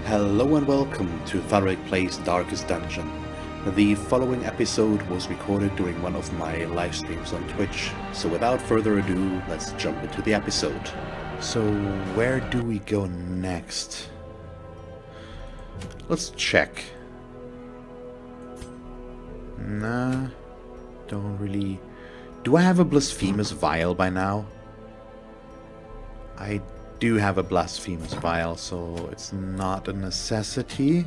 Hello and welcome to Thalric Plays Darkest Dungeon. The following episode was recorded during one of my live streams on Twitch, so without further ado, let's jump into the episode. So, where do we go next? Let's check. Nah, don't really... Do I have a blasphemous vial by now? I do have a blasphemous vial, so it's not a necessity.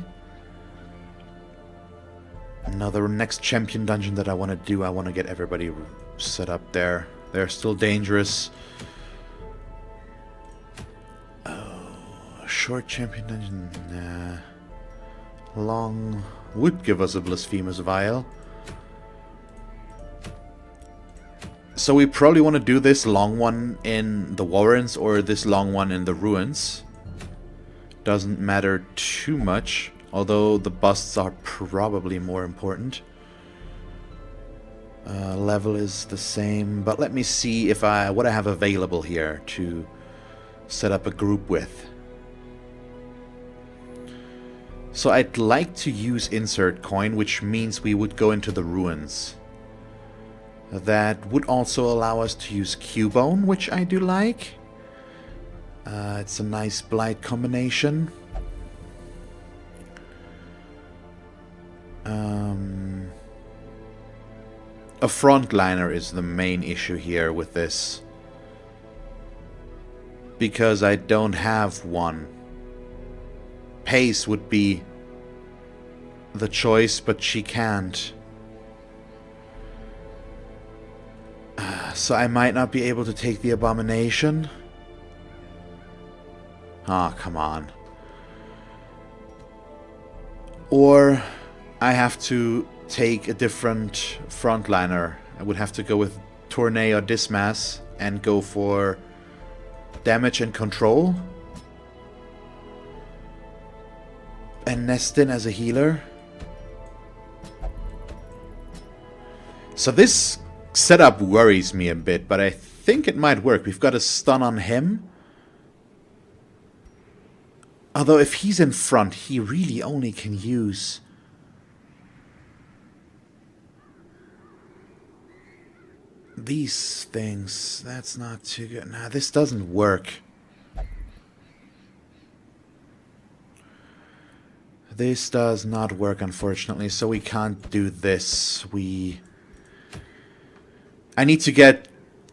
Another next champion dungeon that I want to do, I want to get everybody set up there. They're still dangerous. Oh, short champion dungeon, nah. Long would give us a blasphemous vial. So we probably want to do this long one in the Warrens or this long one in the Ruins. Doesn't matter too much, although the busts are probably more important. Level is the same, but let me see if what I have available here to set up a group with. So I'd like to use insert coin, which means we would go into the Ruins. That would also allow us to use Cubone, which I do like. It's a nice blight combination. A frontliner is the main issue here with this, because I don't have one. Pace would be the choice, but she can't. So I might not be able to take the abomination. Ah, come on. Or I have to take a different frontliner. I would have to go with Tournay or Dismas and go for damage and control. And Nestin as a healer. So this setup worries me a bit, but I think it might work. We've got a stun on him. Although if he's in front, he really only can use... these things. That's not too good. Nah, this doesn't work. This does not work, unfortunately, so we can't do this. I need to get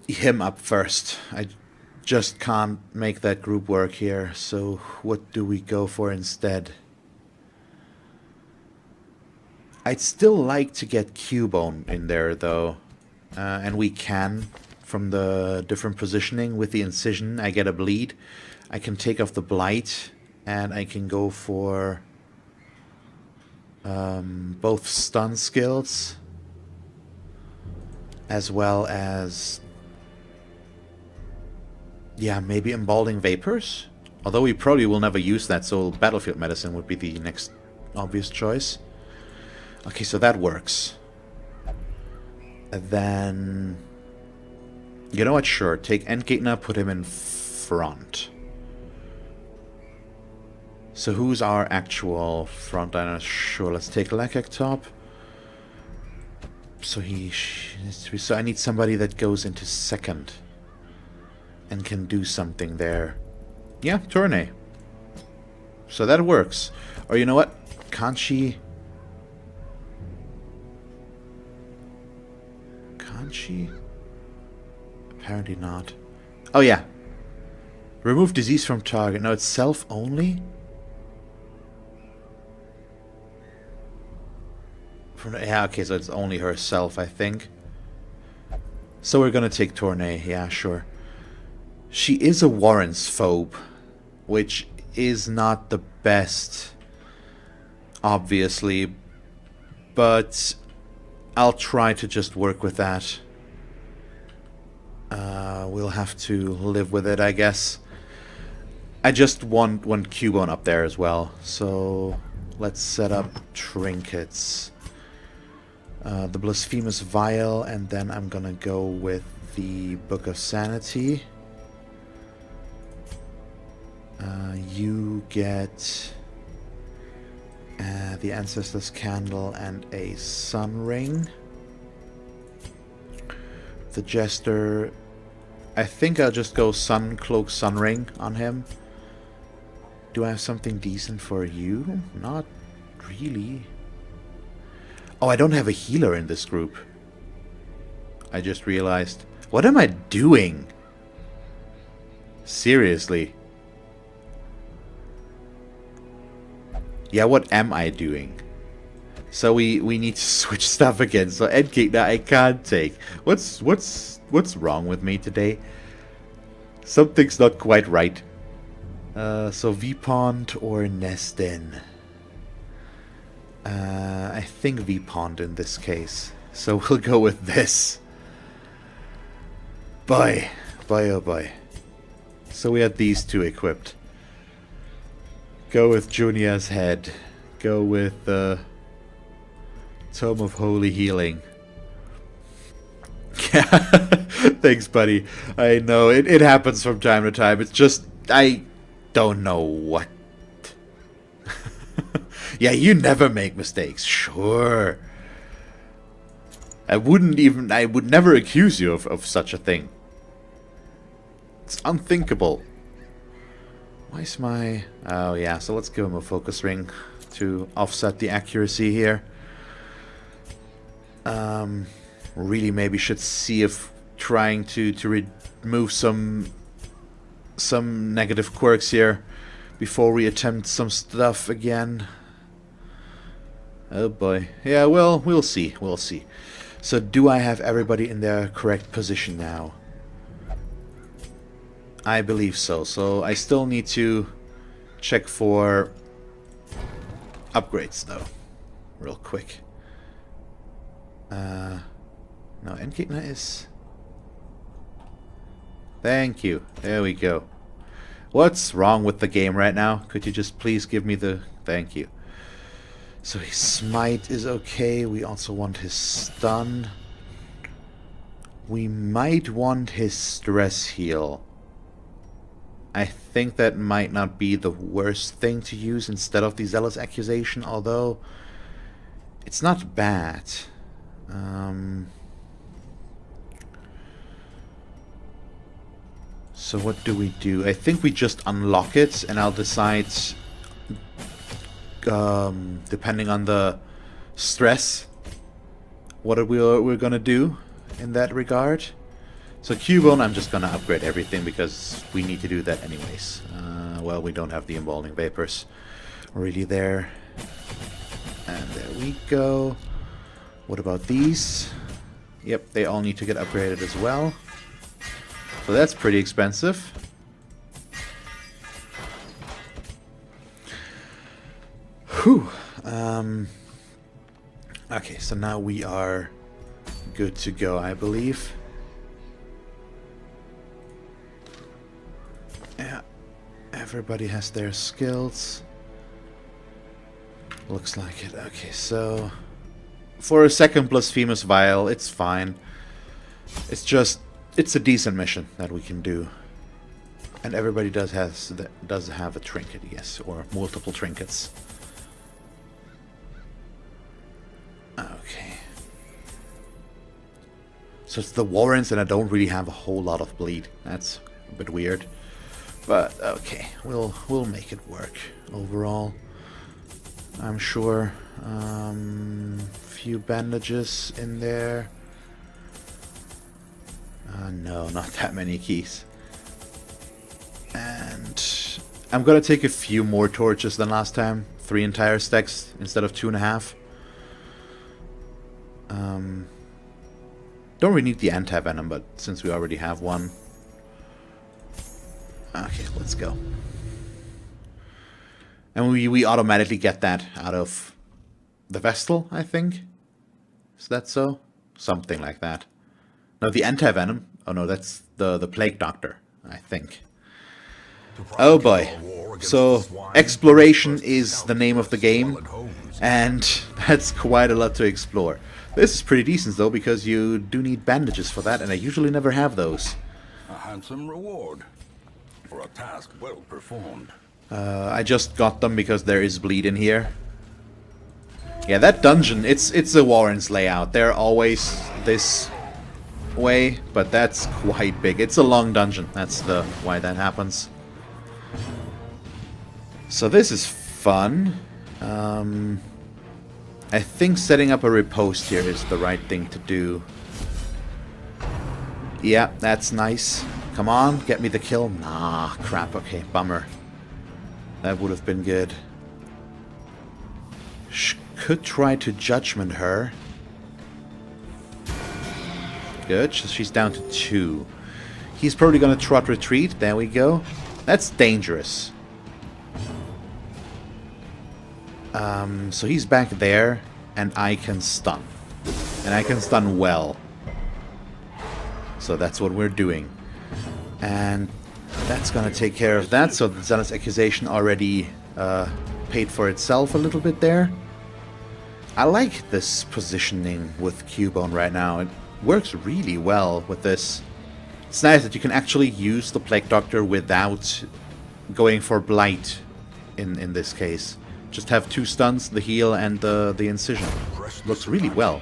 him up first. I just can't make that group work here. So what do we go for instead? I'd still like to get Cubone in there, though. And we can, from the different positioning. With the incision, I get a bleed. I can take off the blight, and I can go for both stun skills, as well as, yeah, maybe embalming vapors. Although we probably will never use that, so battlefield medicine would be the next obvious choice. Okay, so that works. And then, you know what? Sure, take Endgegner, put him in front. So who's our actual frontliner? Sure, let's take Lekek top. So so I need somebody that goes into second and can do something there. Yeah, Tournay. So that works. Or you know what? Can't she? Can't she? Apparently not. Oh yeah. Remove disease from target. No, it's self only. Yeah, okay, so it's only herself, I think. So we're gonna take Tournay, yeah, sure. She is a Warrens phobe, which is not the best, obviously, but I'll try to just work with that. We'll have to live with it, I guess. I just want one Cubone up there as well, so let's set up trinkets. The Blasphemous Vial, and then I'm gonna go with the Book of Sanity. You get The Ancestor's Candle and a Sun Ring. The Jester, I think I'll just go Sun Cloak, Sun Ring on him. Do I have something decent for you? Not really. Oh, I don't have a healer in this group. I just realized. What am I doing? Seriously. Yeah, what am I doing? So we need to switch stuff again. So Endgegner I can't take. What's wrong with me today? Something's not quite right. So Vipond or Nestin. I think Vipond in this case. So we'll go with this. Boy, oh boy. So we had these two equipped. Go with Junia's head. Go with the Tome of Holy Healing. Thanks, buddy. I know, it happens from time to time. It's just, I don't know what. Yeah, you never make mistakes. Sure. I would never accuse you of such a thing. It's unthinkable. Why is my... Oh, yeah, so let's give him a focus ring to offset the accuracy here. Really maybe should see if trying to remove some negative quirks here before we attempt some stuff again. Oh boy. Yeah, well, we'll see. We'll see. So do I have everybody in their correct position now? I believe so. So I still need to check for upgrades though. Real quick. No, Endgegner is... Thank you. There we go. What's wrong with the game right now? Could you just please give me the... Thank you. So his smite is okay. We also want his stun. We might want his stress heal. I think that might not be the worst thing to use instead of the Zealous Accusation, although it's not bad. So what do we do? I think we just unlock it and I'll decide, depending on the stress, what we're gonna do in that regard. So Cubone, I'm just gonna upgrade everything because we need to do that anyways. Well, we don't have the embalming vapors really there. And there we go. What about these? Yep, they all need to get upgraded as well. So that's pretty expensive. Whew. Okay, so now we are good to go, I believe. Yeah, everybody has their skills. Looks like it. Okay, so for a second blasphemous vial, it's fine. It's just, it's a decent mission that we can do. And everybody does have a trinket, yes, or multiple trinkets. Okay. So it's the Warrens and I don't really have a whole lot of bleed. That's a bit weird. But okay, we'll make it work overall. I'm sure. Few bandages in there. No, not that many keys. And I'm gonna take a few more torches than last time. 3 entire stacks instead of 2.5. Don't really need the anti-venom, but since we already have one. Okay, let's go. And we automatically get that out of the Vestal, I think. Is that so? Something like that. No, the anti-venom. Oh no, that's the Plague Doctor, I think. Oh boy. So, exploration is the name of the game. And that's quite a lot to explore. This is pretty decent though, because you do need bandages for that, and I usually never have those. A handsome reward for a task well performed. I just got them because there is bleed in here. Yeah, that dungeon, it's a Warren's layout. They're always this way, but that's quite big. It's a long dungeon. That's why that happens. So this is fun. I think setting up a riposte here is the right thing to do. Yeah, that's nice. Come on, get me the kill. Nah, crap. Okay, bummer. That would have been good. Could try to judgment her. Good, she's down to 2. He's probably gonna trot retreat. There we go. That's dangerous. So he's back there, and I can stun. And I can stun well. So that's what we're doing. And that's gonna take care of that. So the zealous accusation already paid for itself a little bit there. I like this positioning with Cubone right now. It works really well with this. It's nice that you can actually use the Plague Doctor without going for Blight in this case. Just have 2 stuns, the heal and the incision. Looks really well.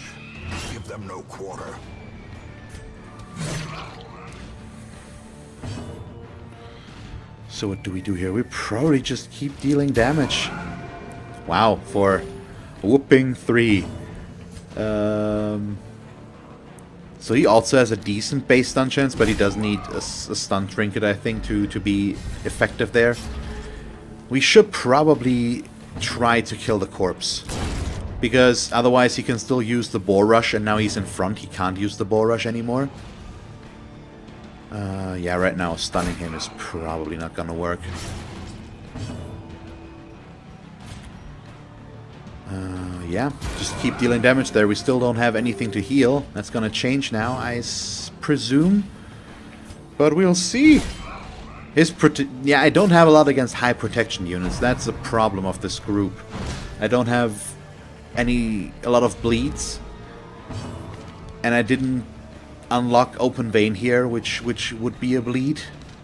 Give them no quarter. So what do we do here? We probably just keep dealing damage. Wow, for a whooping 3. So he also has a decent base stun chance, but he does need a stun trinket, I think, to be effective there. We should probably try to kill the corpse, because otherwise he can still use the boar rush, and now he's in front, he can't use the boar rush anymore. Yeah, right now stunning him is probably not gonna work. Yeah, just keep dealing damage there. We still don't have anything to heal. That's gonna change now, I presume. But we'll see. Yeah, I don't have a lot against high protection units. That's a problem of this group. I don't have a lot of bleeds. And I didn't unlock open vein here, which would be a bleed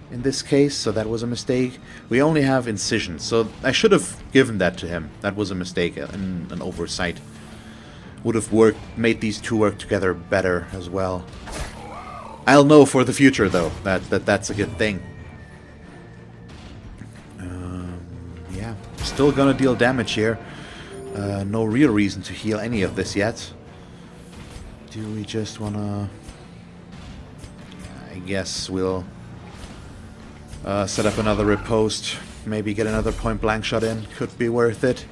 in this case, so that was a mistake. We only have incision, so I should have given that to him. That was a mistake and an oversight. Would have made these 2 work together better as well. I'll know for the future though that's a good thing. Yeah, still gonna deal damage here. No real reason to heal any of this yet. Do we just wanna... I guess we'll set up another riposte. Maybe get another point blank shot in. Could be worth it.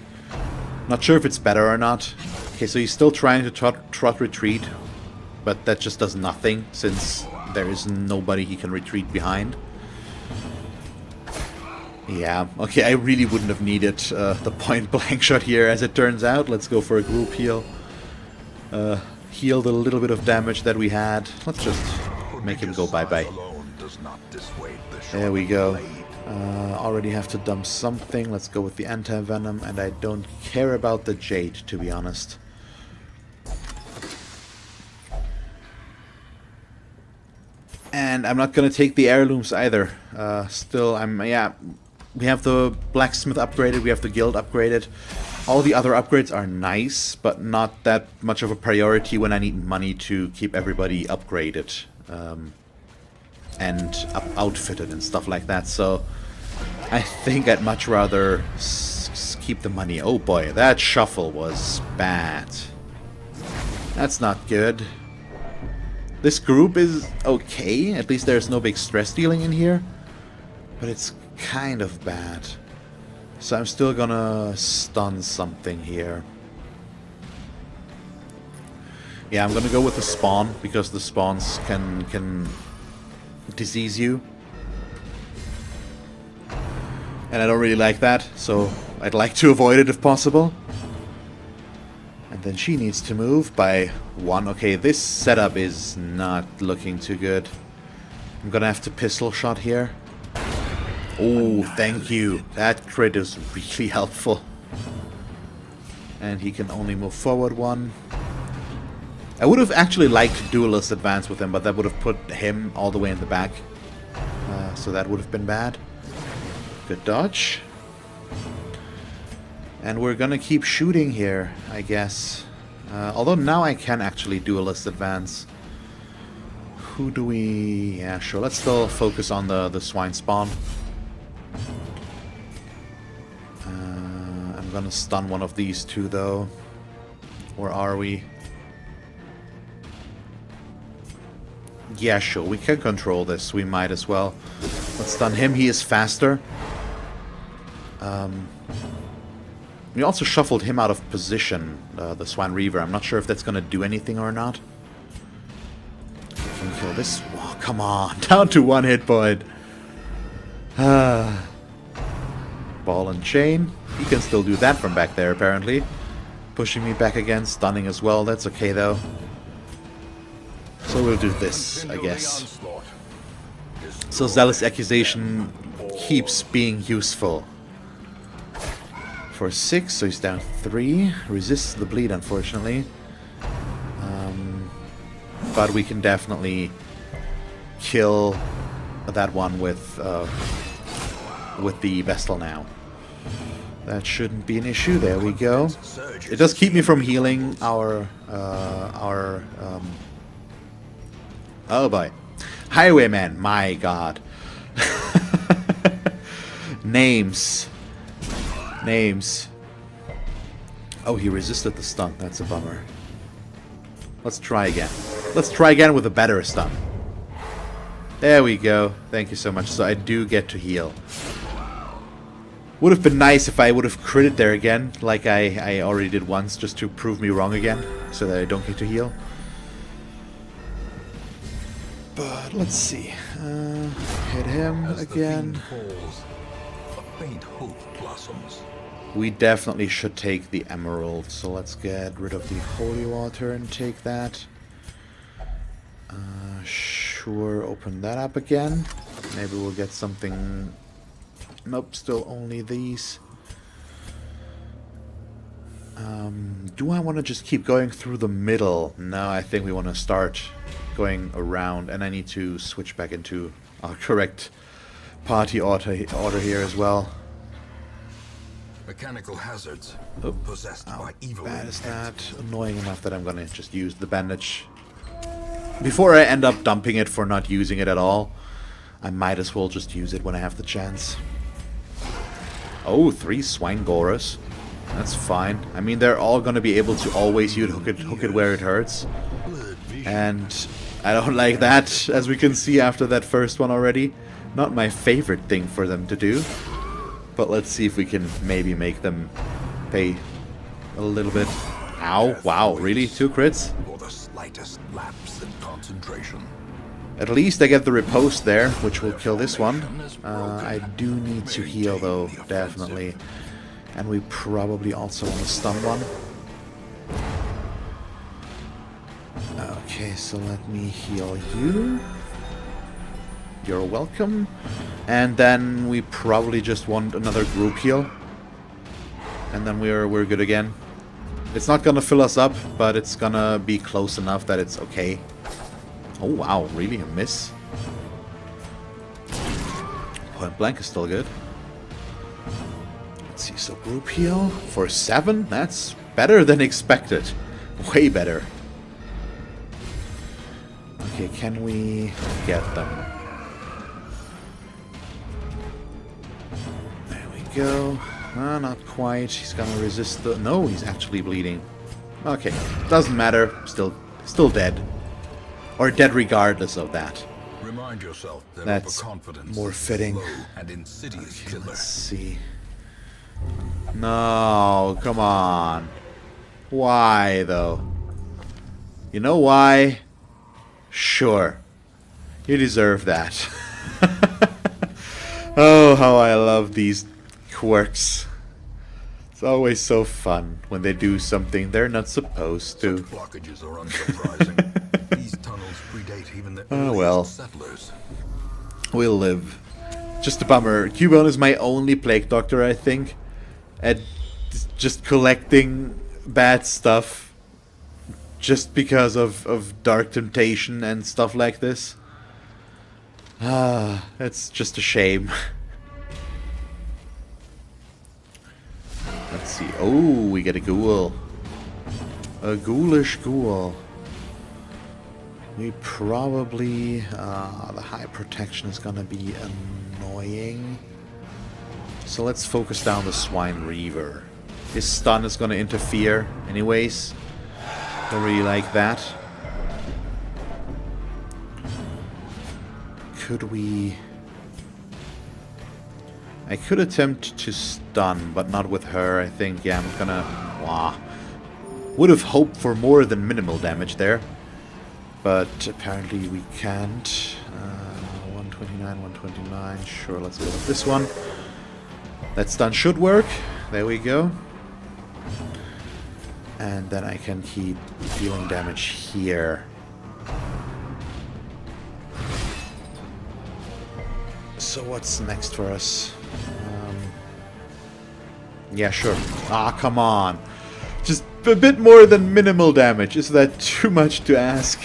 Not sure if it's better or not. Okay, so he's still trying to trot retreat, but that just does nothing since there is nobody he can retreat behind. Yeah, okay, I really wouldn't have needed the point blank shot here, as it turns out. Let's go for a group heal. Heal the little bit of damage that we had. Let's just make him go bye-bye. There we go. Already have to dump something. Let's go with the anti-venom, and I don't care about the jade, to be honest. And I'm not gonna take the heirlooms either. Yeah, we have the blacksmith upgraded, we have the guild upgraded. All the other upgrades are nice, but not that much of a priority when I need money to keep everybody upgraded. And outfitted and stuff like that, so I think I'd much rather keep the money. Oh boy, that shuffle was bad. That's not good. This group is okay, at least there's no big stress dealing in here, but it's kind of bad. So I'm still gonna stun something here. Yeah, I'm gonna go with the spawn, because the spawns can disease you. And I don't really like that, so I'd like to avoid it if possible. And then she needs to move by 1. Okay, this setup is not looking too good. I'm gonna have to pistol shot here. Oh, thank you. That crit is really helpful. And he can only move forward 1. I would have actually liked duelist advance with him, but that would have put him all the way in the back. So that would have been bad. Good dodge. And we're gonna keep shooting here, I guess. Although now I can actually duelist advance. Who do we... Yeah, sure. Let's still focus on the swine spawn. I'm gonna stun one of these two, though. Or are we? Yeah, sure. We can control this. We might as well. Let's stun him. He is faster. We also shuffled him out of position, the Swine Reaver. I'm not sure if that's going to do anything or not. Can we kill this? Oh, come on. Down to one hit point. Ball and chain. He can still do that from back there, apparently. Pushing me back again. Stunning as well. That's okay, though. So we'll do this, I guess. So Zealous Accusation keeps being useful. For 6, so he's down 3. Resists the bleed, unfortunately. But we can definitely kill that one with the Vestal now. That shouldn't be an issue. There we go. It does keep me from healing our oh boy. Highwayman, my god. Names. Oh, he resisted the stun. That's a bummer. Let's try again. Let's try again with a better stun. There we go. Thank you so much. So I do get to heal. Would have been nice if I would have critted there again, like I already did once, just to prove me wrong again, so that I don't get to heal. But let's see. Hit him again. We definitely should take the emerald, so let's get rid of the holy water and take that. Sure, open that up again. Maybe we'll get something... Nope, still only these. Do I want to just keep going through the middle? No, I think we want to start going around, and I need to switch back into our correct party order here as well. Mechanical hazards possessed How by evil bad is intent. that? Annoying enough that I'm gonna just use the bandage. Before I end up dumping it for not using it at all, I might as well just use it when I have the chance. Oh, 3 swine gorers. That's fine. I mean, they're all gonna be able to always hook it where it hurts. And I don't like that, as we can see after that first one already. Not my favorite thing for them to do. But let's see if we can maybe make them pay a little bit. Ow, wow, really? 2 crits? For the slightest lapse in concentration. At least I get the riposte there, which will kill this one. I do need to heal, though, definitely. And we probably also want to stun one. Okay, so let me heal you. You're welcome. And then we probably just want another group heal. And then we're good again. It's not gonna fill us up, but it's gonna be close enough that it's okay. Oh wow, really a miss? Point blank is still good. Let's see, so group heal for 7? That's better than expected. Way better. Okay, can we get them? There we go. Not quite. He's gonna resist the... No, he's actually bleeding. Okay, doesn't matter. Still dead. Or dead regardless of that. Remind yourself that That's overconfidence more fitting. is a slow and insidious Okay, killer. let's see. No, come on. Why, though? You know why? Sure. You deserve that. Oh, how I love these quirks. It's always so fun when they do something they're not supposed to. Such blockages are unsurprising. These tunnels predate even the Oh well. earliest settlers. We'll live. Just a bummer. Cubone is my only Plague Doctor, I think. At just collecting bad stuff. Just because of Dark Temptation and stuff like this. It's just a shame. Let's see. Oh, we get a ghoul. A ghoulish ghoul. We probably... the high protection is gonna be annoying. So let's focus down the Swine Reaver. His stun is gonna interfere anyways. Don't really like that. Could we... I could attempt to stun, but not with her, I think. Yeah, I'm gonna... Wah. Would have hoped for more than minimal damage there. But apparently we can't. 129, 129. Sure, let's go with this one. That stun should work. There we go. And then I can keep dealing damage here. So what's next for us? Yeah, sure. Ah, come on. Just a bit more than minimal damage. Is that too much to ask?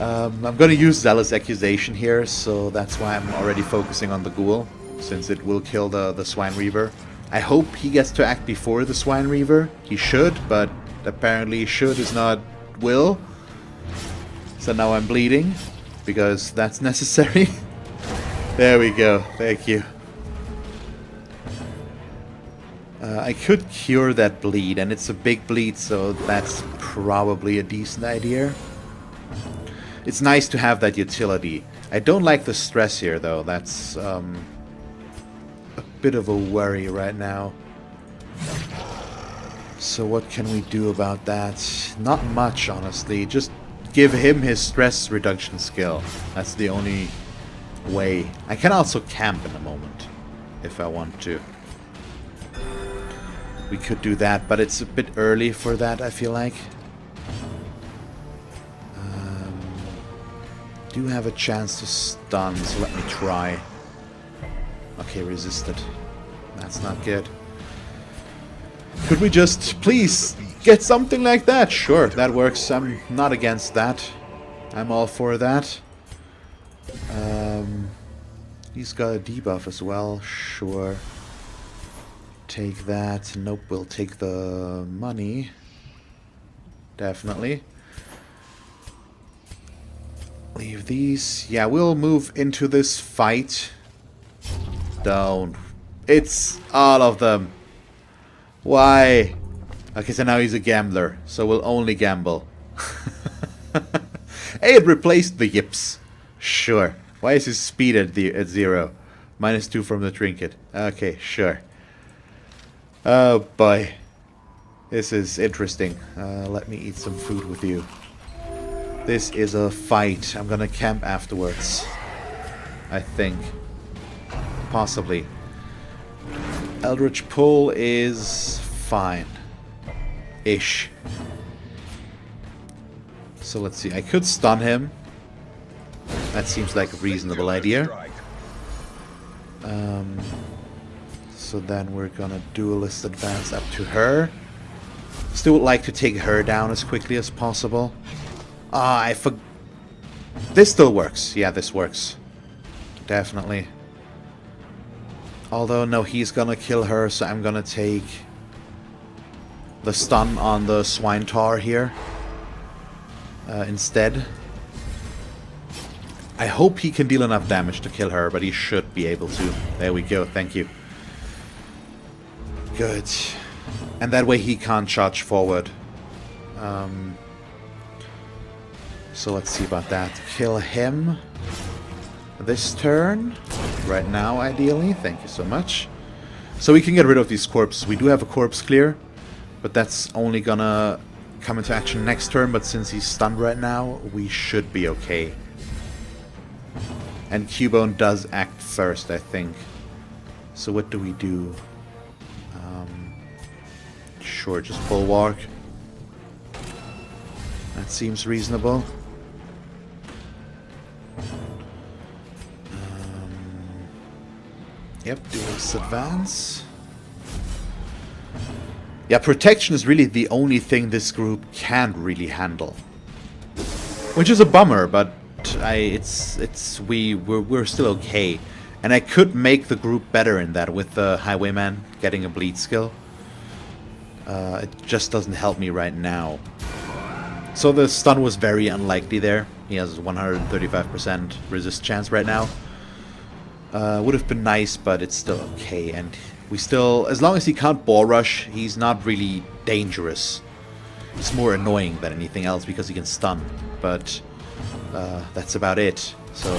I'm gonna use Zealous Accusation here, so that's why I'm already focusing on the Ghoul, since it will kill the Swine Reaver. I hope he gets to act before the Swine Reaver. He should, but apparently should is not will. So now I'm bleeding, because that's necessary. There we go, thank you. I could cure that bleed, and it's a big bleed, so that's probably a decent idea. It's nice to have that utility. I don't like the stress here, though. That's a bit of a worry right now. So what can we do about that? Not much, honestly. Just give him his stress reduction skill. That's the only way. I can also camp in a moment, if I want to. We could do that, but it's a bit early for that, I feel like. Do have a chance to stun, so let me try. Okay, resisted. That's not good. Could we just please get something like that? Sure, that works. I'm not against that. I'm all for that. He's got a debuff as well. Sure. Take that. Nope, we'll take the money. Definitely. Leave these. Yeah, we'll move into this fight. Don't. It's all of them. Why? Okay, so now he's a gambler. So we'll only gamble. Hey, it replaced the yips. Sure. Why is his speed at 0? -2 from the trinket. Okay, sure. Oh boy. This is interesting. Let me eat some food with you. This is a fight. I'm gonna camp afterwards. I think. Possibly. Eldritch Pull is fine. Ish. So let's see. I could stun him. That seems like a reasonable idea. So then we're gonna duelist advance up to her. Still would like to take her down as quickly as possible. Ah, this still works. Yeah, this works. Definitely. Although, no, he's gonna kill her, so I'm gonna take the stun on the Swine Tar here instead. I hope he can deal enough damage to kill her, but he should be able to. There we go, thank you. Good. And that way he can't charge forward. So let's see about that. Kill him this turn. Right now, ideally. Thank you so much. So we can get rid of these corpses. We do have a corpse clear, but that's only gonna come into action next turn. But since he's stunned right now, we should be okay. And Cubone does act first, I think. So what do we do? Sure, just bulwark. That seems reasonable. Yep, duelist advance. Yeah, protection is really the only thing this group can't really handle. Which is a bummer, but we're still okay. And I could make the group better in that with the Highwayman getting a bleed skill. It just doesn't help me right now. So the stun was very unlikely there. He has 135% resist chance right now. Would have been nice, but it's still okay. And we still, as long as he can't ball rush, he's not really dangerous. It's more annoying than anything else because he can stun. But that's about it. So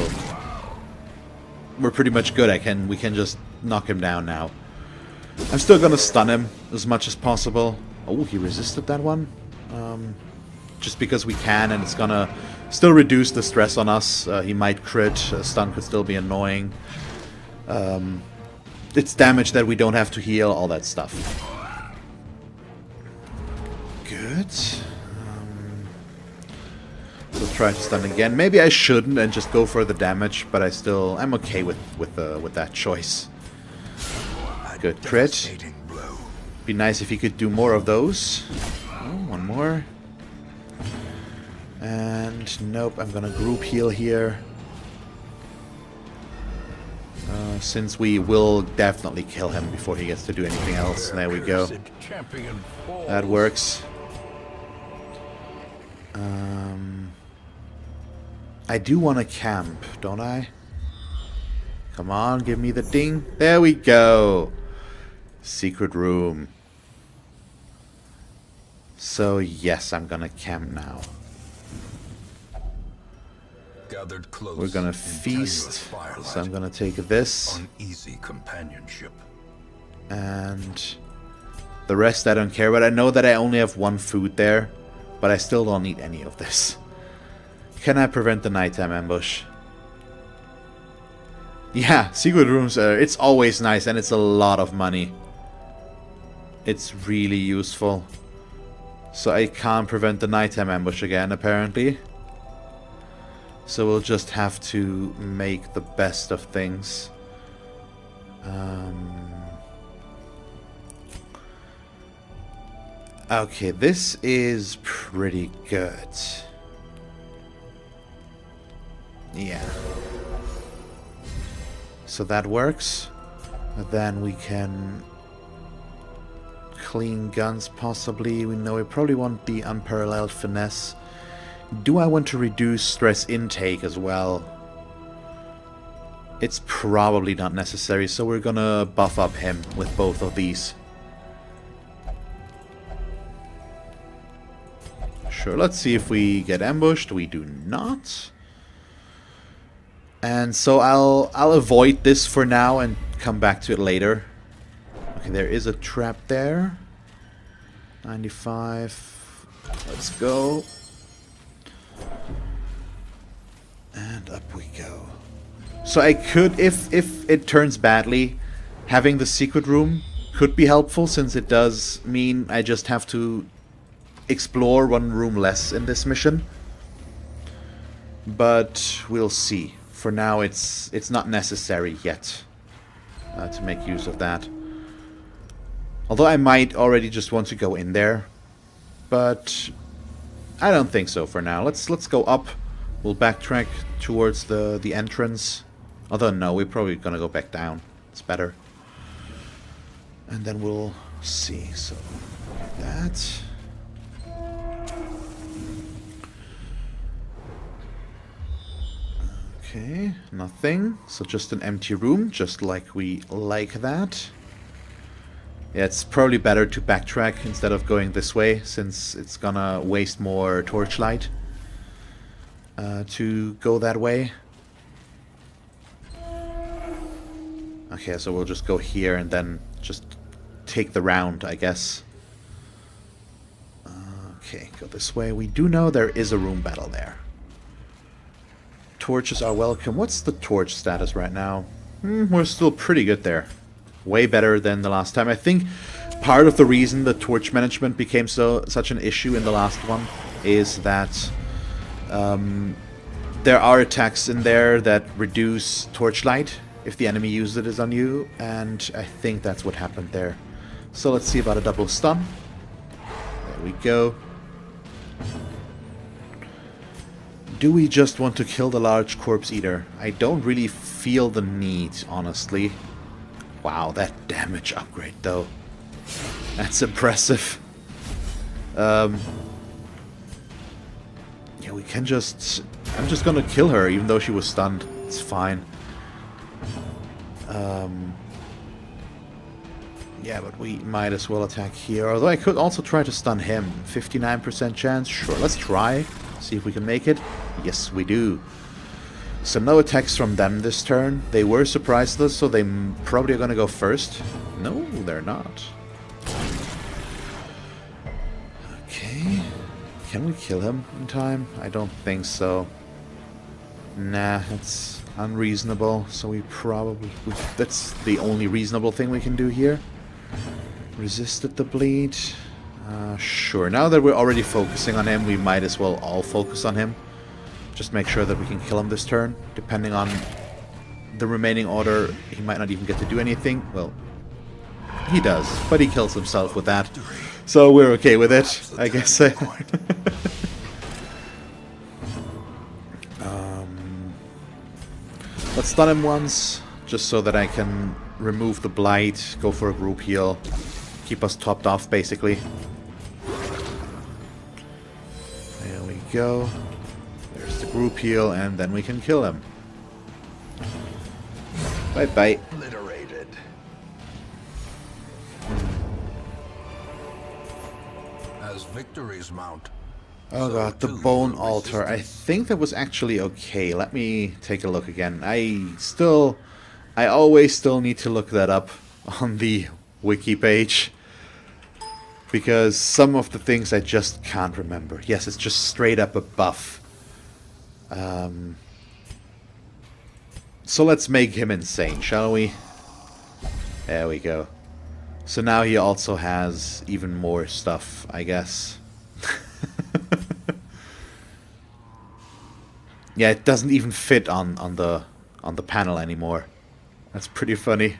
we're pretty much good. We can just knock him down now. I'm still gonna stun him as much as possible. Oh, he resisted that one. Just because we can, and it's gonna still reduce the stress on us. He might crit. A stun could still be annoying. It's damage that we don't have to heal, all that stuff. Good. We'll try to stun again. Maybe I shouldn't and just go for the damage, but I'm okay with that choice. Good crit. Be nice if he could do more of those. Oh, one more. And nope, I'm gonna group heal here. Since we will definitely kill him before he gets to do anything else. There we go. That works. I do want to camp, don't I? Come on, give me the ding. There we go. Secret room. So yes, I'm gonna camp now. Gathered close. We're gonna feast. So I'm gonna take this. Uneasy companionship. And the rest I don't care about. I know that I only have one food there, but I still don't need any of this. Can I prevent the nighttime ambush? Yeah, secret rooms are, it's always nice, and it's a lot of money. It's really useful. So I can't prevent the nighttime ambush again, apparently. So we'll just have to make the best of things. Okay, this is pretty good. Yeah. So that works. Then we can clean guns possibly. We know we probably want the unparalleled finesse. Do I want to reduce stress intake as well? It's probably not necessary, so we're gonna buff up him with both of these. Sure, let's see if we get ambushed. We do not. And so I'll avoid this for now and come back to it later. Okay, there is a trap there. 95. Let's go. And up we go. So I could, if it turns badly, having the secret room could be helpful, since it does mean I just have to explore one room less in this mission. But we'll see. For now, it's not necessary yet to make use of that. Although I might already just want to go in there, but I don't think so for now. Let's go up. We'll backtrack towards the entrance. Although no, we're probably gonna go back down. It's better. And then we'll see. So like that. Okay, nothing. So just an empty room, just like we like that. Yeah, it's probably better to backtrack instead of going this way, since it's gonna waste more torchlight to go that way. Okay, so we'll just go here and then just take the round, I guess. Okay, go this way. We do know there is a room battle there. Torches are welcome. What's the torch status right now? We're still pretty good there. Way better than the last time. I think part of the reason the torch management became such an issue in the last one is that there are attacks in there that reduce torchlight if the enemy uses it on you, and I think that's what happened there. So let's see about a double stun. There we go. Do we just want to kill the large corpse eater? I don't really feel the need, honestly. Wow, that damage upgrade though. That's impressive. Yeah, we can just... I'm just gonna kill her even though she was stunned. It's fine. Yeah, but we might as well attack here. Although I could also try to stun him. 59% chance. Sure, let's try. See if we can make it. Yes, we do. So no attacks from them this turn. They were surprised us, so they probably are going to go first. No, they're not. Okay. Can we kill him in time? I don't think so. Nah, it's unreasonable. So we probably... that's the only reasonable thing we can do here. Resisted the bleed. Sure, now that we're already focusing on him, we might as well all focus on him. Just make sure that we can kill him this turn. Depending on the remaining order, he might not even get to do anything. Well, he does, but he kills himself with that. So we're okay with it, I guess. Let's stun him once, just so that I can remove the blight, go for a group heal, keep us topped off, basically. There we go. There's the group heal, and then we can kill him. Bye-bye. Obliterated. As victories mount. Oh god, the bone altar. I think that was actually okay. Let me take a look again. I always still need to look that up on the wiki page. Because some of the things I just can't remember. Yes, it's just straight up a buff. So let's make him insane, shall we? There we go. So now he also has even more stuff, I guess. Yeah, it doesn't even fit on the panel anymore. That's pretty funny.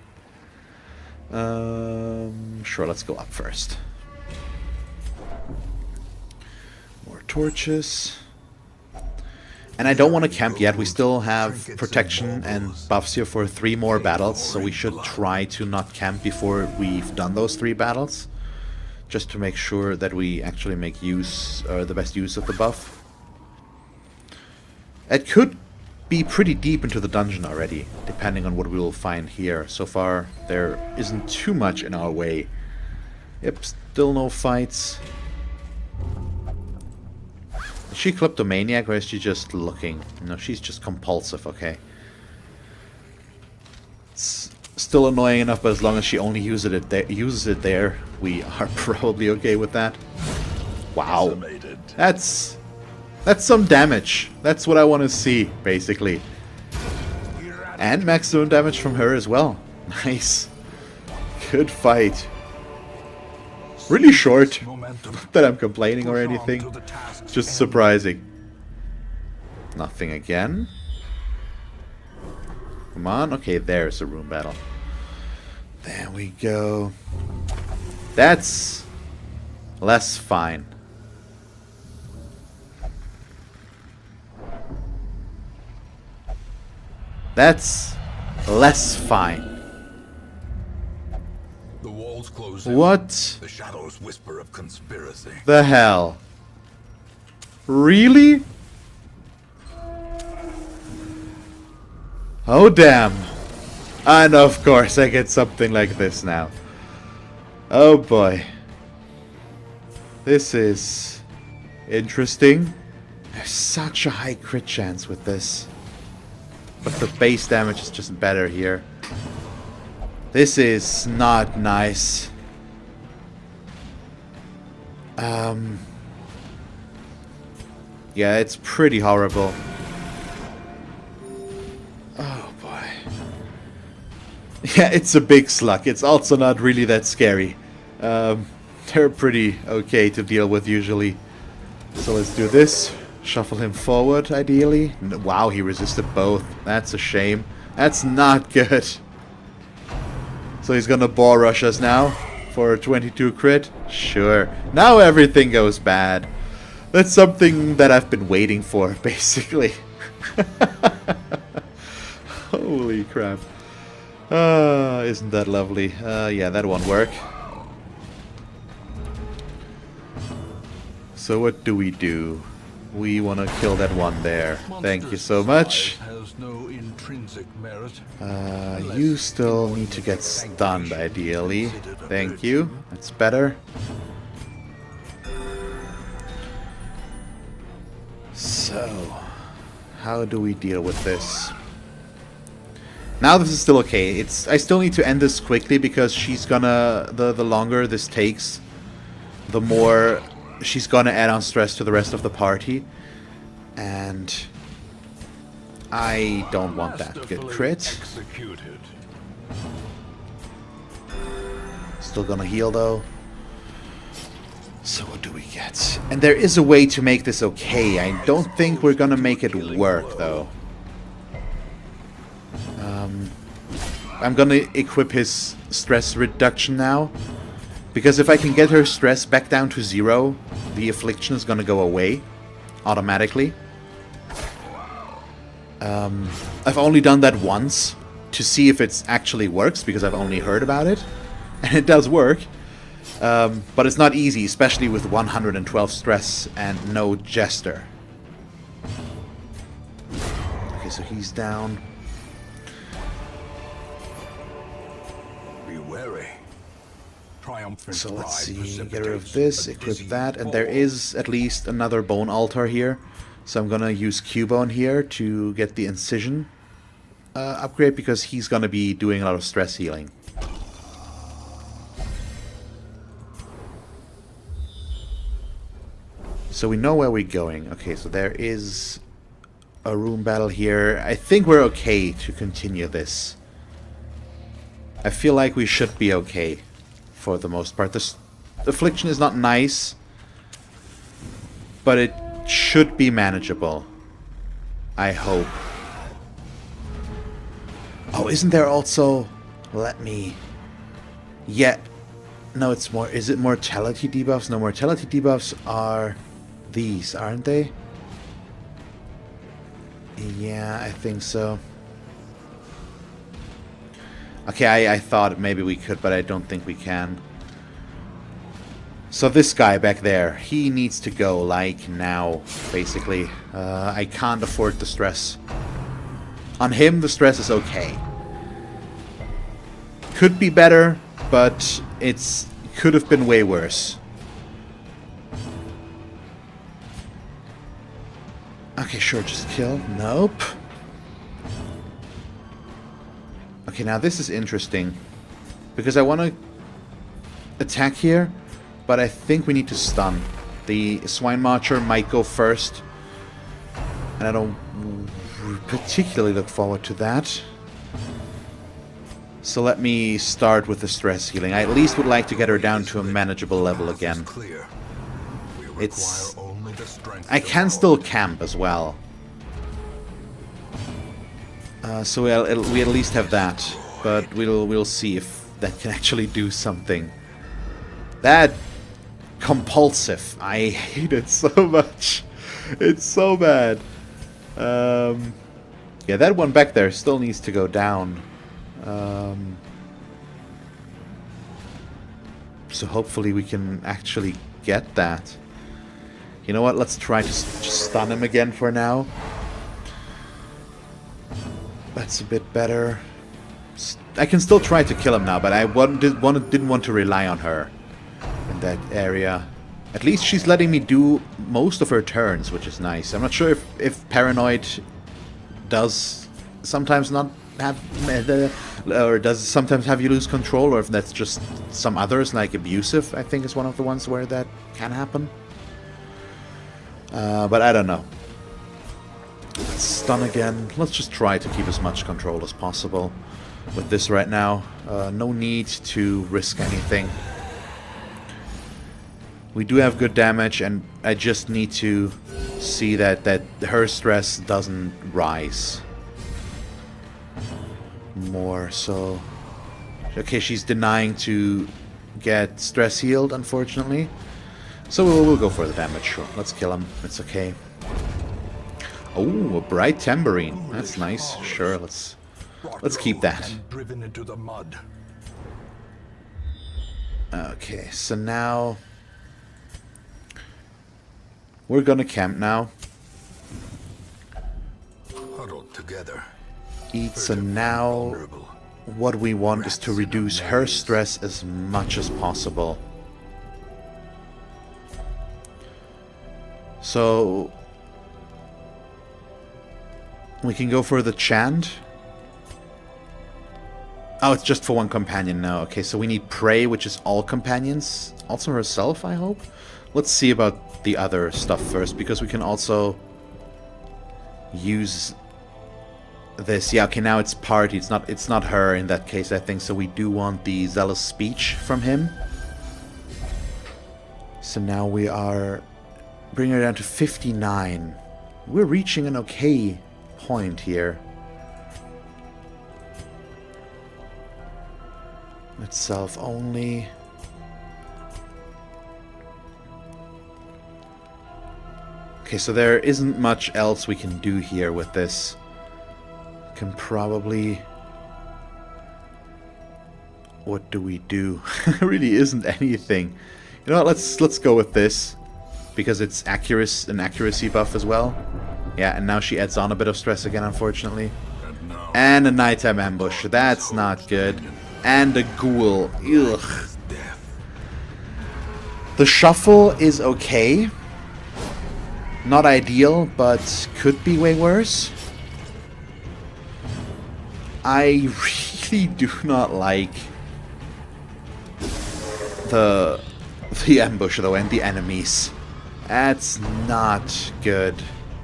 Sure, let's go up first. More torches. And I don't want to camp yet. We still have protection and buffs here for 3 more battles, so we should try to not camp before we've done those 3 battles. Just to make sure that we actually make use, or the best use of the buff. It could be pretty deep into the dungeon already, depending on what we will find here. So far, there isn't too much in our way. Yep, still no fights. Is she kleptomaniac or is she just looking? No, she's just compulsive, okay. It's still annoying enough, but as long as she only uses it there, we are probably okay with that. Wow. That's some damage. That's what I want to see, basically. And maximum damage from her as well. Nice. Good fight. Really short. Not that I'm complaining or anything. Just surprising. Nothing again. Come on. Okay, there's a room battle. There we go. That's less fine. That's less fine. The walls close in. What The shadows whisper of conspiracy. the hell? Really? Oh damn. And of course I get something like this now. Oh boy. This is interesting. There's such a high crit chance with this. But the base damage is just better here. This is not nice. Yeah, it's pretty horrible. Oh boy. Yeah, it's a big slug. It's also not really that scary. They're pretty okay to deal with usually. So let's do this. Shuffle him forward, ideally. Wow, he resisted both. That's a shame. That's not good. So he's gonna ball rush us now for a 22 crit? Sure. Now everything goes bad. That's something that I've been waiting for, basically. Holy crap. Isn't that lovely? Yeah, that won't work. So what do? We want to kill that one there. Thank you so much. Has no intrinsic merit. You still need to get stunned, ideally. Thank you. That's better. So, how do we deal with this? Now this is still okay. I still need to end this quickly because she's gonna... The longer this takes, the more she's gonna add on stress to the rest of the party. And I don't want that. Good crit. Still gonna heal though. So what do we get? And there is a way to make this okay. I don't think we're gonna make it work though. I'm gonna equip his stress reduction now. Because if I can get her stress back down to 0, the affliction is gonna go away automatically. I've only done that once to see if it actually works, because I've only heard about it. And it does work. But it's not easy, especially with 112 stress and no jester. Okay, so he's down. Be wary. Triumphant So let's pride see, get rid of precipitates this, a equip dizzy that, and fall. there is at least another bone altar here. So I'm gonna use Cubone here to get the incision upgrade, because he's gonna be doing a lot of stress healing. So we know where we're going. Okay, so there is a room battle here. I think we're okay to continue this. I feel like we should be okay for the most part. This affliction is not nice, but it should be manageable. I hope. Oh, isn't there also... Let me... Yeah. No, it's more... Is it mortality debuffs? No, mortality debuffs are... these, aren't they? Yeah, I think so. Okay, I thought maybe we could, but I don't think we can. So this guy back there, he needs to go, like, now, basically. I can't afford the stress. On him, the stress is okay. Could be better, but could have been way worse. Okay, sure, just kill. Nope. Okay, now this is interesting. Because I want to attack here, but I think we need to stun. The Swine Marcher might go first. And I don't particularly look forward to that. So let me start with the stress healing. I at least would like to get her down to a manageable level again. It's... I can still camp as well. So we at least have that. But we'll see if that can actually do something. That... compulsive. I hate it so much. It's so bad. Yeah, that one back there still needs to go down. So hopefully we can actually get that. You know what? Let's try to just stun him again for now. That's a bit better. I can still try to kill him now, but I didn't want to rely on her in that area. At least she's letting me do most of her turns, which is nice. I'm not sure if Paranoid does sometimes not have or does sometimes have you lose control, or if that's just some others, like Abusive, I think is one of the ones where that can happen. But I don't know. Let's stun again. Let's just try to keep as much control as possible with this right now. No need to risk anything. We do have good damage, and I just need to see that her stress doesn't rise more. So, okay, she's denying to get stress healed, unfortunately. So we'll go for the damage. Sure, let's kill him. It's okay. Oh, a bright tambourine. That's nice. Sure, let's Let's keep that. And driven into the mud. Okay, so now we're gonna camp now. Huddled together. So now Vulnerable. what we want is to reduce her stress as much as possible. So we can go for the chant. Oh, it's just for one companion now. Okay, so we need Prey, which is all companions. Also herself, I hope. Let's see about the other stuff first, because we can also use this. Yeah, okay, now it's party. It's not her in that case, I think. So we do want the zealous speech from him. So now we are bringing her down to 59. We're reaching an okay point here. It's self only. Okay, so there isn't much else we can do here with this. Can probably... What do we do? There really isn't anything. You know what, let's go with this. Because it's an accuracy buff as well. Yeah, and now she adds on a bit of stress again, unfortunately. And a nighttime ambush. That's not good. And a ghoul. Ugh. The shuffle is okay. Not ideal, but could be way worse. I really do not like the ambush though, and the enemies. That's not good.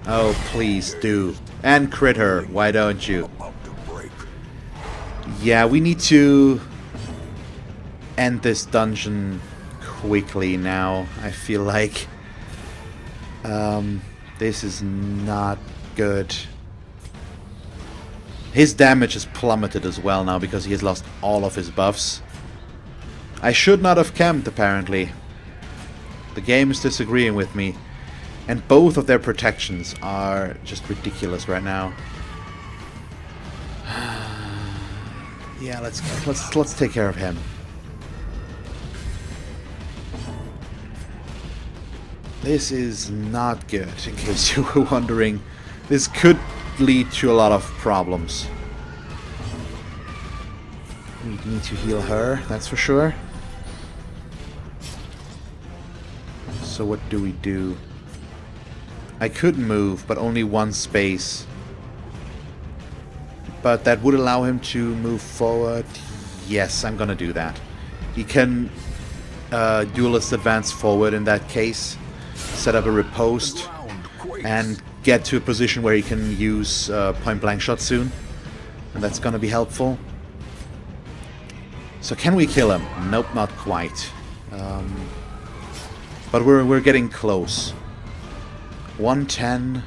Oh, please do. And crit her, why don't you? Yeah, we need to end this dungeon quickly now. I feel like this is not good. His damage has plummeted as well now because he has lost all of his buffs. I should not have camped, apparently. The game is disagreeing with me. And both of their protections are just ridiculous right now. Yeah, let's take care of him. This is not good, in case you were wondering. This could lead to a lot of problems. We need to heal her, that's for sure. So what do we do? I could move, but only one space. But that would allow him to move forward. Yes, I'm gonna do that. He can duelist advance forward in that case. Set up a riposte. And get to a position where he can use point blank shot soon. And that's gonna be helpful. So can we kill him? Nope, not quite. But we're getting close. 110.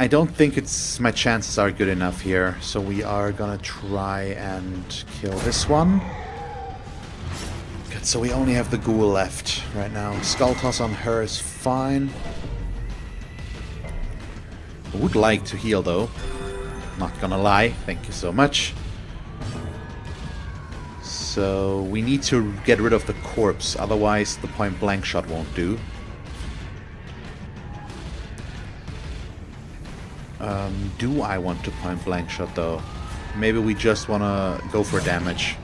I don't think my chances are good enough here, so we are gonna try and kill this one. Good, so we only have the ghoul left right now. Skull toss on her is fine. I would like to heal though. Not gonna lie, thank you so much. So we need to get rid of the corpse, otherwise the point blank shot won't do. Do I want to point blank shot though? Maybe we just want to go for damage.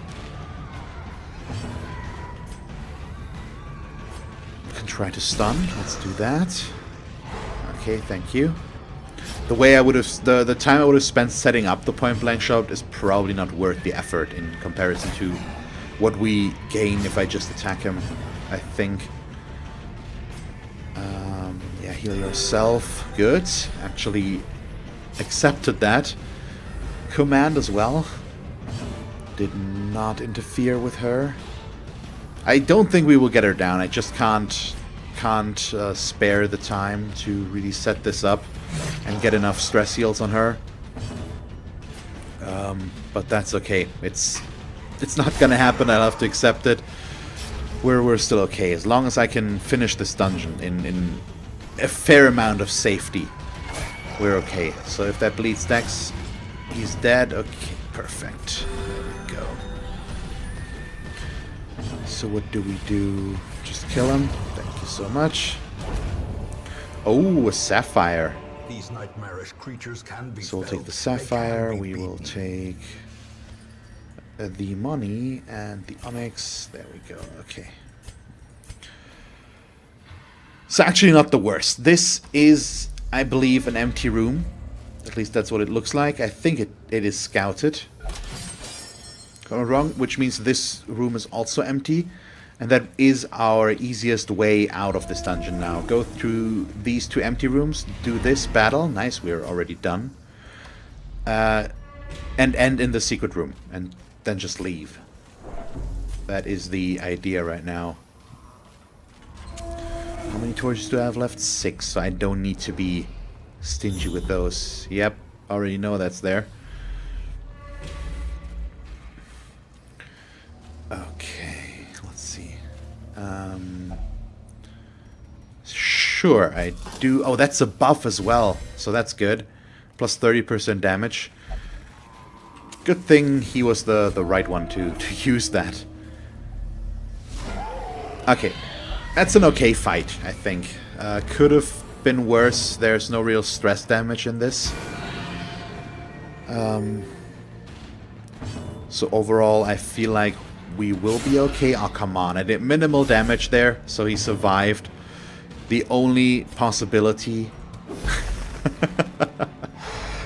We can try to stun. Let's do that. Okay, thank you. The way I would have, the time I would have spent setting up the point blank shot is probably not worth the effort in comparison to what we gain if I just attack him, I think. Yeah, heal yourself. Good. Actually accepted that command as well. Did not interfere with her. I don't think we will get her down. I just can't spare the time to really set this up and get enough stress heals on her. But that's okay. It's not gonna happen. I'll have to accept it. We're still okay as long as I can finish this dungeon in a fair amount of safety. We're okay. So if that bleed stacks, He's dead. Okay, perfect. There we go. So what do we do? Just kill him. Thank you so much. Oh, a sapphire. These nightmarish creatures can be So we'll felled. take the They sapphire. can be We will beaten. take the money and the onyx. There we go. Okay. It's actually not the worst. This is, I believe, an empty room. At least that's what it looks like. I think it is scouted. Got it wrong, which means this room is also empty. And that is our easiest way out of this dungeon now. Go through these two empty rooms, do this battle. Nice, we're already done. And end in the secret room. And then just leave. That is the idea right now. How many torches do I have left? 6, so I don't need to be stingy with those. Yep, already know that's there. Okay, let's see. Sure, I do. Oh, that's a buff as well, so that's good. Plus 30% damage. Good thing he was the right one to use that. Okay, that's an okay fight, I think. Could have been worse. There's no real stress damage in this. So overall, I feel like we will be okay. Oh, come on. I did minimal damage there, so he survived. The only possibility...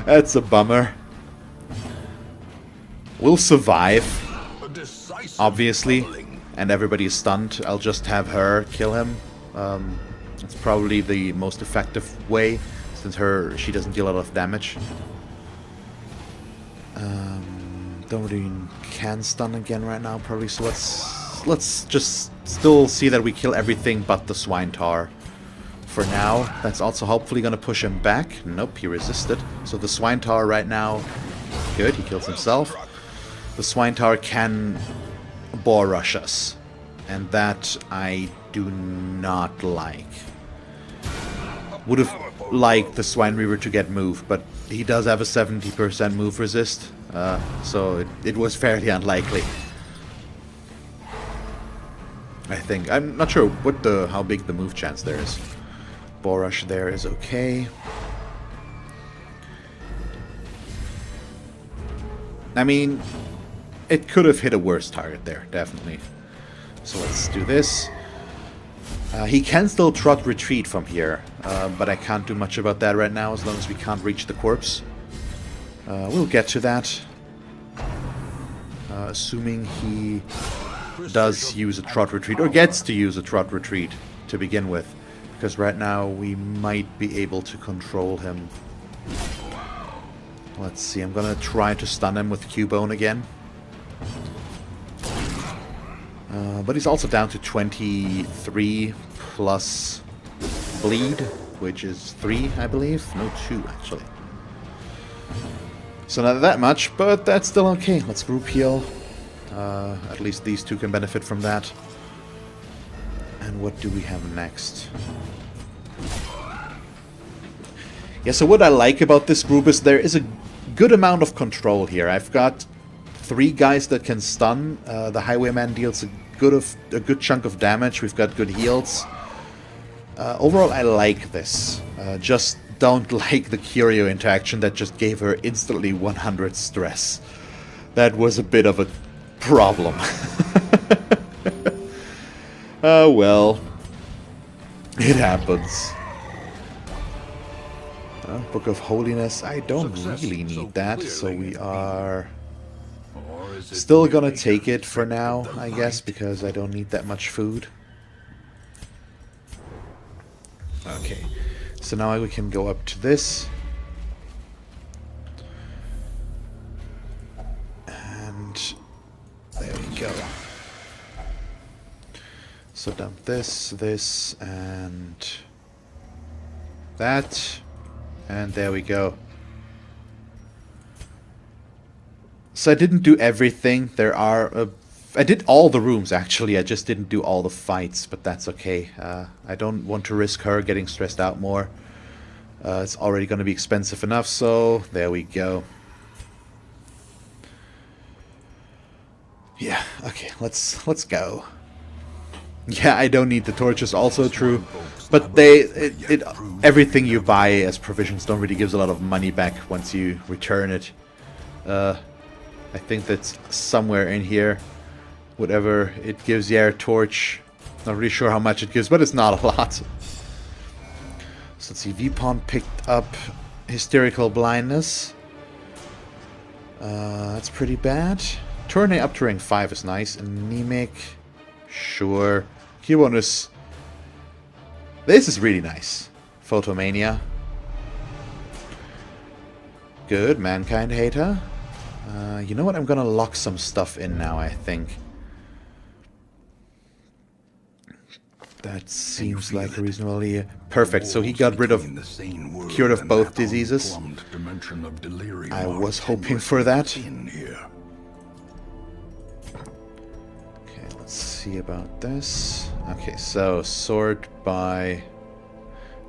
That's a bummer. We'll survive, A decisive obviously. leveling. And everybody is stunned. I'll just have her kill him. It's probably the most effective way, since she doesn't deal a lot of damage. Domadine can stun again right now, probably. So let's just still see that we kill everything but the swine tar. For now, that's also hopefully gonna push him back. Nope, he resisted. So the swine tar right now, good. He kills himself. The swine tar can boar rush us, and that I do not like. Would have liked the Swine Reaver to get moved, but he does have a 70% move resist, so it was fairly unlikely. I think. I'm not sure how big the move chance there is. Boar rush there is okay. I mean, it could have hit a worse target there, definitely. So let's do this. He can still trot retreat from here, but I can't do much about that right now as long as we can't reach the corpse. We'll get to that. Assuming he does use a trot retreat, or gets to use a trot retreat to begin with. Because right now we might be able to control him. Let's see, I'm gonna try to stun him with Cubone again. But he's also down to 23 plus bleed, which is 3, I believe. No, 2, actually. So not that much, but that's still okay. Let's group heal. At least these two can benefit from that. And what do we have next? Yeah, so what I like about this group is there is a good amount of control here. I've got 3 guys that can stun. The Highwayman deals a good chunk of damage. We've got good heals. Overall, I like this. Just don't like the Curio interaction that just gave her instantly 100 stress. That was a bit of a problem. Oh well. It happens. Book of Holiness. I don't really need that, so we are still gonna take it for now, I guess, because I don't need that much food. Okay, so now we can go up to this. And there we go. So dump this, and that. And there we go. So I didn't do everything. There are... I did all the rooms, actually. I just didn't do all the fights, but that's okay. I don't want to risk her getting stressed out more. It's already going to be expensive enough, so there we go. Okay, let's go. Yeah, I don't need the torches, also true. But everything you buy as provisions don't really gives a lot of money back once you return it. I think that's somewhere in here. Whatever it gives, yeah, torch. Not really sure how much it gives, but it's not a lot. So let's see, V-Pawn picked up hysterical blindness. That's pretty bad. Tournay up to rank 5 is nice. Anemic, sure. Key bonus. This is really nice. Photomania. Good, Mankind Hater. You know what? I'm gonna lock some stuff in now, I think. That seems like a reasonably... Perfect, so he got rid of... cured of both diseases. I was hoping for that. Okay, let's see about this. Okay, so sort by...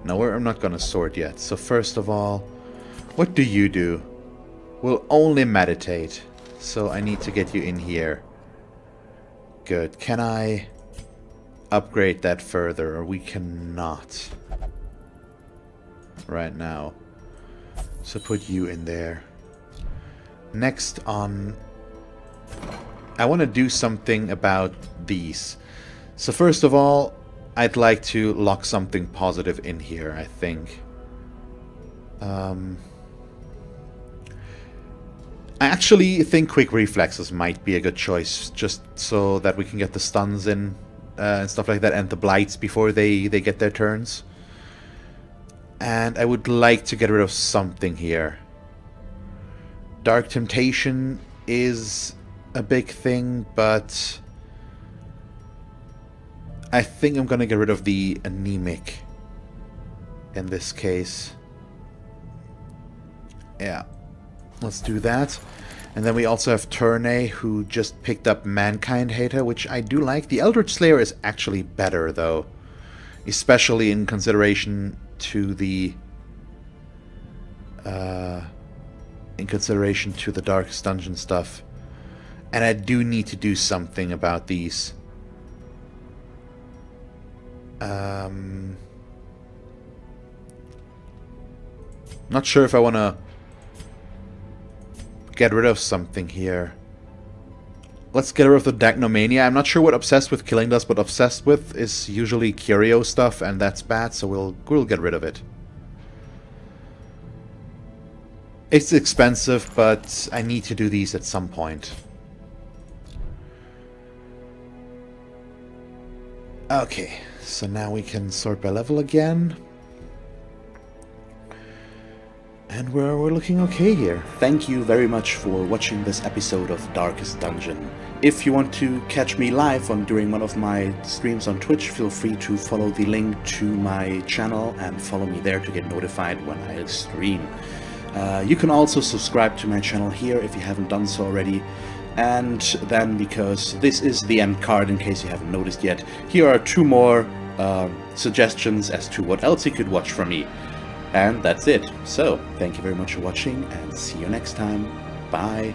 No, I'm not gonna sort yet. So first of all, what do you do? We'll only meditate. So I need to get you in here. Good. Can I upgrade that further? Or we cannot. Right now. So put you in there. Next on... I want to do something about these. So first of all, I'd like to lock something positive in here, I think. I actually think quick reflexes might be a good choice, just so that we can get the stuns in and stuff like that, and the blights before they get their turns. And I would like to get rid of something here. Dark Temptation is a big thing, but I think I'm gonna get rid of the anemic in this case. Yeah. Let's do that. And then we also have Tournay, who just picked up Mankind Hater, which I do like. The Eldritch Slayer is actually better, though. Especially in consideration to the... Darkest Dungeon stuff. And I do need to do something about these. Not sure if I want to get rid of something here. Let's get rid of the Dagnomania. I'm not sure what Obsessed with Killing does, but Obsessed with is usually curio stuff, and that's bad, so we'll get rid of it. It's expensive, but I need to do these at some point. Okay, so now we can sort by level again. And we're looking okay here. Thank you very much for watching this episode of Darkest Dungeon. If you want to catch me live during one of my streams on Twitch, feel free to follow the link to my channel and follow me there to get notified when I stream. You can also subscribe to my channel here if you haven't done so already. And then, because this is the end card in case you haven't noticed yet, here are 2 more suggestions as to what else you could watch from me. And that's it. So, thank you very much for watching, and see you next time. Bye.